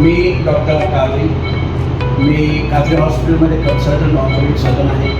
मी doctor काजरी, मी काजरी हॉस्पिटलमध्ये consultant orthopaedic surgeon आहे.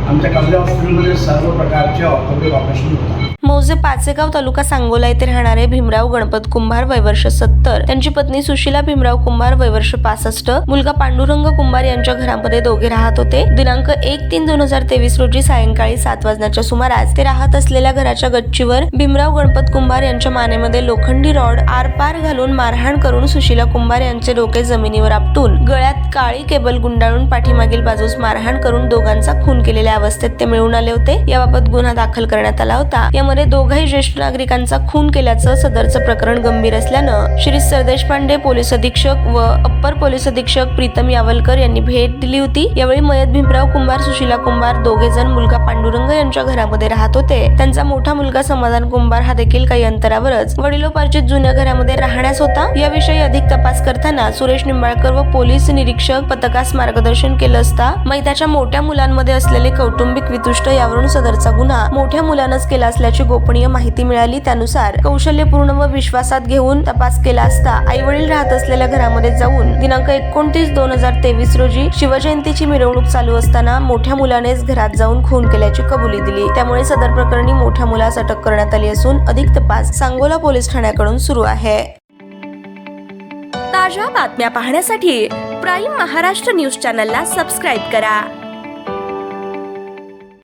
आमच्या काजरी हॉस्पिटलमध्ये सर्व प्रकारचे ऑर्थोपेडिक ऑपरेशन होतात. मौजे पाचेगाव तालुका सांगोला येथे राहणारे भीमराव गणपत कुंभार वय वर्ष 70, त्यांची पत्नी सुशीला भीमराव कुंभार वय वर्ष 65, मुलगा पांडुरंग कुंभार यांच्या घरामध्ये दोघे राहत होते. दिनांक 1/3/2023 रोजी सायंकाळी 7 वाजण्याच्या सुमारास ते राहत असलेल्या घराच्या गच्चीवर भीमराव गणपत कुंभार यांच्या मानेमध्ये लोखंडी रॉड आरपार घालून मारहाण करून सुशीला कुंभार यांचे डोके जमिनीवर आपटून गळ्यात काळी केबल गुंडाळून पाठीमागील बाजूस मारहाण करून दोघांचा खून केलेल्या अवस्थेत ते मिळून आले होते. याबाबत गुन्हा दाखल करण्यात आला होता. यामध्ये दोघाही ज्येष्ठ नागरिकांचा खून केल्याचं सदरचं प्रकरण गंभीर असल्यानं श्री सरदेश पांडे पोलीस अधीक्षक व अप्पर पोलीस अधीक्षक प्रीतम यावलकर यांनी भेट दिली होती. यावेळी मयत भीमराव कुंभार, सुशीला कुंभार दोघे जण मुलगा पांडुरंग यांच्या घरामध्ये राहत होते. त्यांचा मोठा मुलगा समाधान कुंभार हा देखील काही अंतरावरच वडिलोपार्जित जुन्या घरामध्ये राहण्यास होता. याविषयी अधिक तपास करताना सुरेश निंबाळकर व पोलीस निरीक्षक पथकास मार्गदर्शन केलं असता मैताच्या मोठ्या मुलांमध्ये असलेले कौटुंबिक वितुष्ट यावरून सदरचा गुन्हा मोठ्या मुलानंच केला असल्याची गोपनीय माहिती मिळाली. त्यानुसार कौशल्यपूर्ण व विश्वासात घेऊन तपास केला असता आई वडील राहत असलेल्या घरामध्ये जाऊन दिनांक 29/2023 रोजी शिवजयंतीची मिरवणूक चालू असताना मोठ्या मुलानेच घरात जाऊन खून केल्याची कबुली दिली. त्यामुळे सदर प्रकरणी मोठ्या मुलास अटक करण्यात आली असून अधिक तपास सांगोला पोलीस ठाण्याकडून सुरू आहे. ताज्या बातम्या पाहण्यासाठी प्राईम महाराष्ट्र न्यूज चॅनलला सबस्क्राईब करा.